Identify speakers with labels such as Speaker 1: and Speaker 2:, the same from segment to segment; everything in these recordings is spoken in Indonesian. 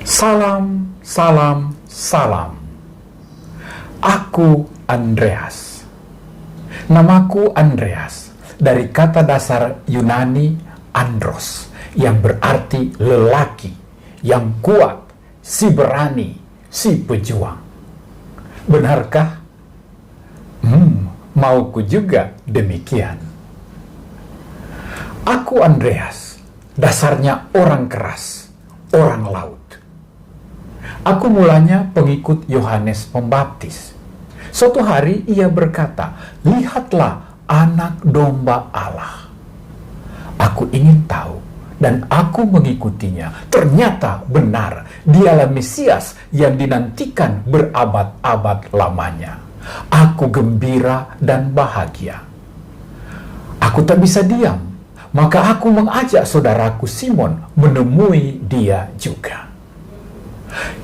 Speaker 1: Salam, salam, salam. Aku Andreas. Namaku Andreas dari kata dasar Yunani andros yang berarti lelaki, yang kuat, si berani, si pejuang. Benarkah? Mauku juga demikian. Aku Andreas, dasarnya orang keras, orang laut. Aku mulanya pengikut Yohanes Pembaptis. Suatu hari ia berkata, "Lihatlah anak domba Allah." Aku ingin tahu dan aku mengikutinya. Ternyata benar, dialah Mesias yang dinantikan berabad-abad lamanya. Aku gembira dan bahagia. Aku tak bisa diam, maka aku mengajak saudaraku Simon menemui dia juga.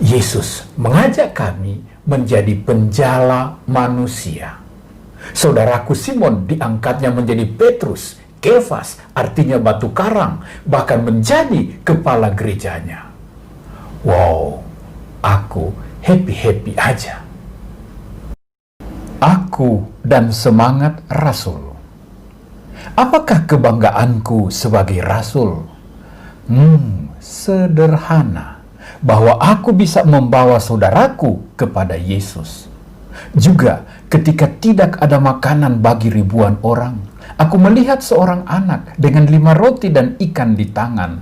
Speaker 1: Yesus mengajak kami menjadi penjala manusia. Saudaraku Simon diangkatnya menjadi Petrus, Kefas artinya batu karang, bahkan menjadi kepala gerejanya. Wow, aku happy-happy aja. Aku dan semangat Rasul. Apakah kebanggaanku sebagai Rasul? Sederhana. Bahwa aku bisa membawa saudaraku kepada Yesus. Juga ketika tidak ada makanan bagi ribuan orang, aku melihat seorang anak dengan 5 roti dan ikan di tangan.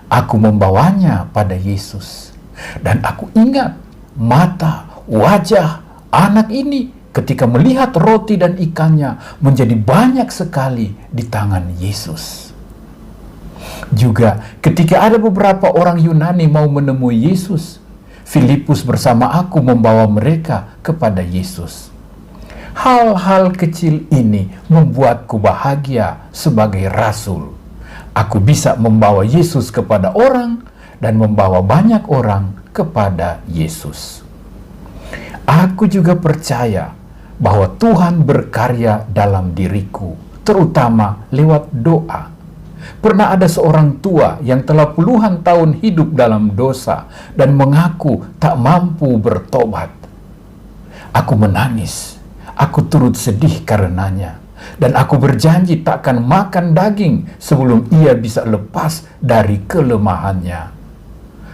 Speaker 1: Aku membawanya pada Yesus. Dan aku ingat mata, wajah anak ini ketika melihat roti dan ikannya menjadi banyak sekali di tangan Yesus. Juga ketika ada beberapa orang Yunani mau menemui Yesus, Filipus bersama aku membawa mereka kepada Yesus. Hal-hal kecil ini membuatku bahagia sebagai rasul. Aku bisa membawa Yesus kepada orang dan membawa banyak orang kepada Yesus. Aku juga percaya bahwa Tuhan berkarya dalam diriku, terutama lewat doa. Pernah ada seorang tua yang telah puluhan tahun hidup dalam dosa dan mengaku tak mampu bertobat. Aku menangis, aku turut sedih karenanya, dan aku berjanji tak akan makan daging sebelum ia bisa lepas dari kelemahannya.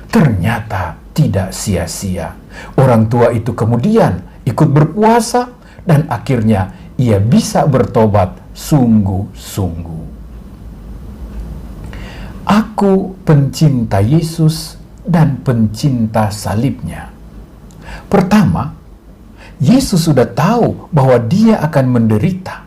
Speaker 1: Ternyata tidak sia-sia. Orang tua itu kemudian ikut berpuasa dan akhirnya ia bisa bertobat sungguh-sungguh. Aku pencinta Yesus dan pencinta salibnya. Pertama, Yesus sudah tahu bahwa dia akan menderita.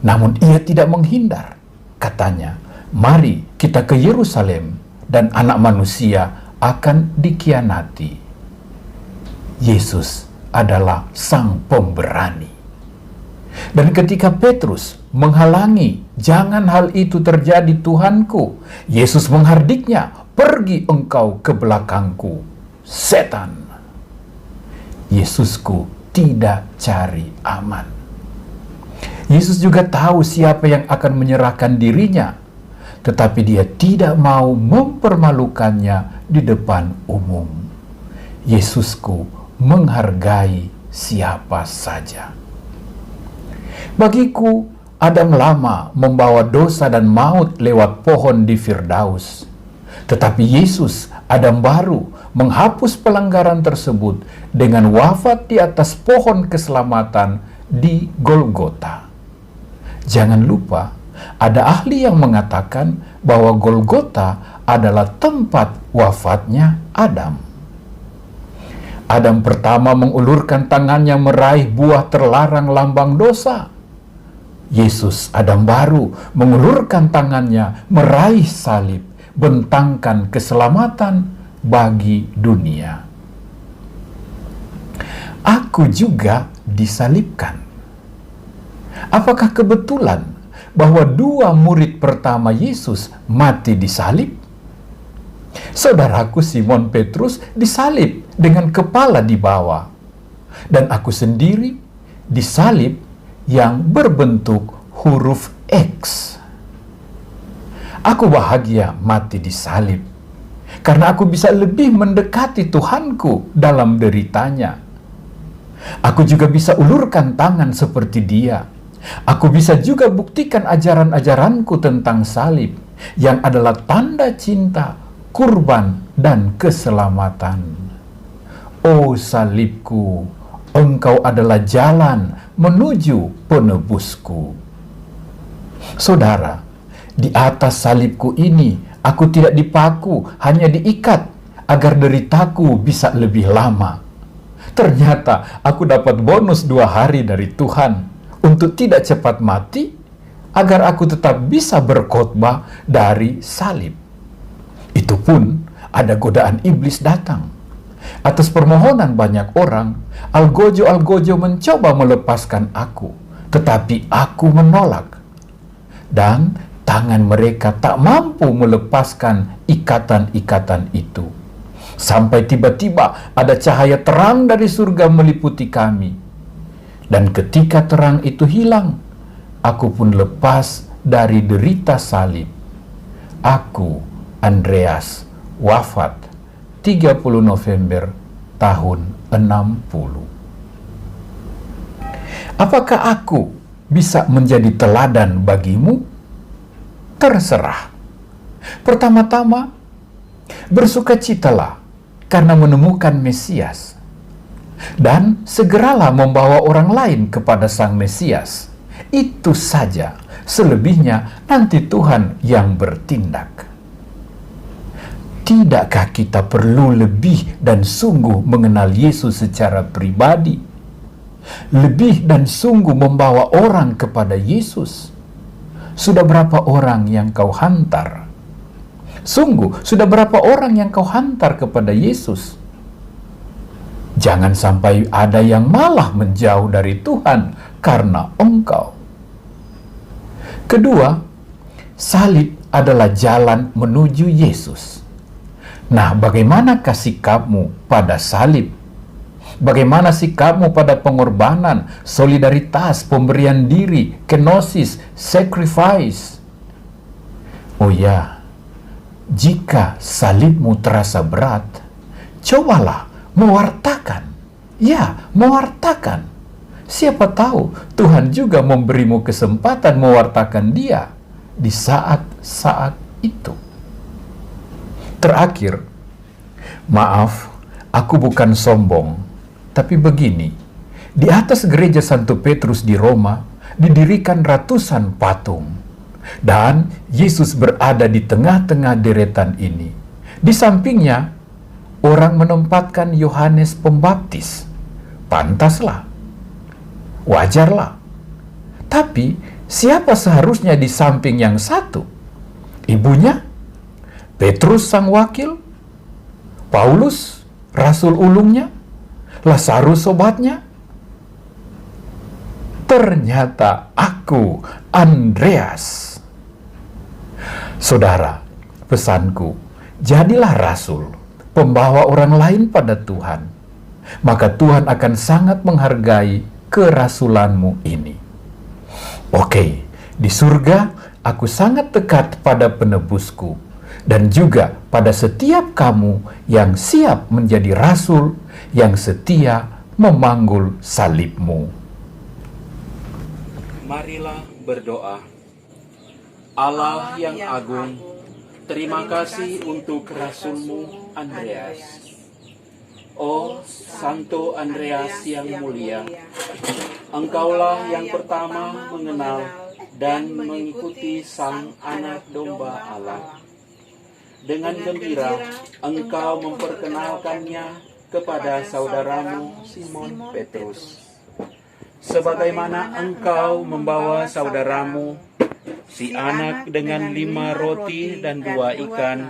Speaker 1: Namun ia tidak menghindar. Katanya, "Mari kita ke Yerusalem dan anak manusia akan dikhianati." Yesus adalah sang pemberani. Dan ketika Petrus menghalangi, "Jangan hal itu terjadi Tuhanku," Yesus menghardiknya, "Pergi engkau ke belakangku, setan." Yesusku tidak cari aman. Yesus juga tahu siapa yang akan menyerahkan dirinya, tetapi dia tidak mau mempermalukannya di depan umum. Yesusku menghargai siapa saja. Bagiku, Adam lama membawa dosa dan maut lewat pohon di Firdaus. Tetapi Yesus, Adam baru, menghapus pelanggaran tersebut dengan wafat di atas pohon keselamatan di Golgota. Jangan lupa, ada ahli yang mengatakan bahwa Golgota adalah tempat wafatnya Adam. Adam pertama mengulurkan tangannya meraih buah terlarang lambang dosa. Yesus, Adam baru, mengulurkan tangannya meraih salib, bentangkan keselamatan bagi dunia. Aku juga disalibkan. Apakah kebetulan bahwa 2 murid pertama Yesus mati disalib? Saudaraku Simon Petrus disalib dengan kepala di bawah, dan aku sendiri disalib yang berbentuk huruf X. Aku bahagia mati disalib karena aku bisa lebih mendekati Tuhanku dalam deritanya. Aku juga bisa ulurkan tangan seperti Dia. Aku bisa juga buktikan ajaran-ajaranku tentang salib, yang adalah tanda cinta, kurban, dan keselamatan. Oh salibku, Engkau adalah jalan menuju penebusku. Saudara, di atas salibku ini, aku tidak dipaku, hanya diikat, agar deritaku bisa lebih lama. Ternyata aku dapat bonus 2 hari dari Tuhan untuk tidak cepat mati, agar aku tetap bisa berkhotbah dari salib. Itu pun ada godaan iblis datang. Atas permohonan banyak orang, algojo-algojo mencoba melepaskan aku, tetapi aku menolak. Dan tangan mereka tak mampu melepaskan ikatan-ikatan itu. Sampai tiba-tiba ada cahaya terang dari surga meliputi kami. Dan ketika terang itu hilang, aku pun lepas dari derita salib. Aku, Andreas, wafat 30 November tahun 60. Apakah aku bisa menjadi teladan bagimu? Terserah. Pertama-tama, bersukacitalah karena menemukan Mesias, dan segeralah membawa orang lain kepada Sang Mesias. Itu saja, selebihnya nanti Tuhan yang bertindak. Tidakkah kita perlu lebih dan sungguh mengenal Yesus secara pribadi? Lebih dan sungguh membawa orang kepada Yesus? Sudah berapa orang yang kau hantar? Sungguh, sudah berapa orang yang kau hantar kepada Yesus? Jangan sampai ada yang malah menjauh dari Tuhan karena engkau. Kedua, salib adalah jalan menuju Yesus. Nah, bagaimanakah sikapmu pada salib? Bagaimana sikapmu pada pengorbanan, solidaritas, pemberian diri, kenosis, sacrifice? Oh ya, jika salibmu terasa berat, cobalah mewartakan. Ya, mewartakan. Siapa tahu Tuhan juga memberimu kesempatan mewartakan Dia di saat-saat itu. Terakhir, maaf, aku bukan sombong, tapi begini, di atas gereja Santo Petrus di Roma didirikan ratusan patung, dan Yesus berada di tengah-tengah deretan ini. Di sampingnya, orang menempatkan Yohanes Pembaptis. Pantaslah, wajarlah. Tapi, siapa seharusnya di samping yang satu? Ibunya? Petrus sang wakil? Paulus, rasul ulungnya? Lazarus sobatnya? Ternyata aku, Andreas. Saudara, pesanku, jadilah rasul, pembawa orang lain pada Tuhan. Maka Tuhan akan sangat menghargai kerasulanmu ini. Oke, di surga aku sangat dekat pada penebusku, dan juga pada setiap kamu yang siap menjadi rasul, yang setia memanggul salibmu.
Speaker 2: Marilah berdoa. Allah yang agung, terima kasih untuk rasulmu Andreas. Oh Santo Andreas yang mulia, engkaulah yang pertama mengenal dan mengikuti Sang Anak Domba Allah. Dengan gembira, engkau memperkenalkannya kepada saudaramu Simon Petrus. Sebagaimana engkau membawa saudaramu, si anak dengan 5 roti dan 2 ikan,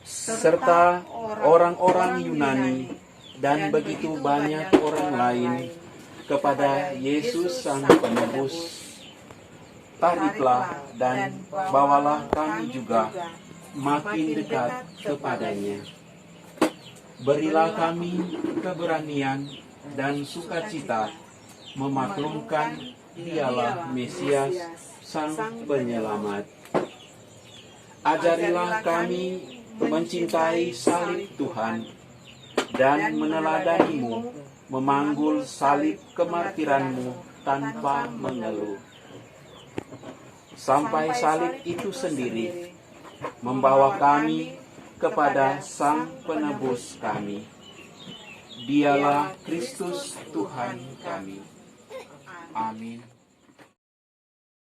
Speaker 2: serta orang-orang Yunani dan begitu banyak orang lain kepada Yesus Sang Penebus. Tariklah dan bawalah kami juga makin dekat kepadanya. Berilah kami keberanian dan sukacita memaklumkan Dialah Mesias, Sang Penyelamat. Ajarilah kami mencintai salib Tuhan dan meneladanimu, memanggul salib kemartiranmu tanpa mengeluh. Sampai salib itu sendiri membawa kami kepada Sang Penebus kami. Dialah Kristus Tuhan kami. Amin.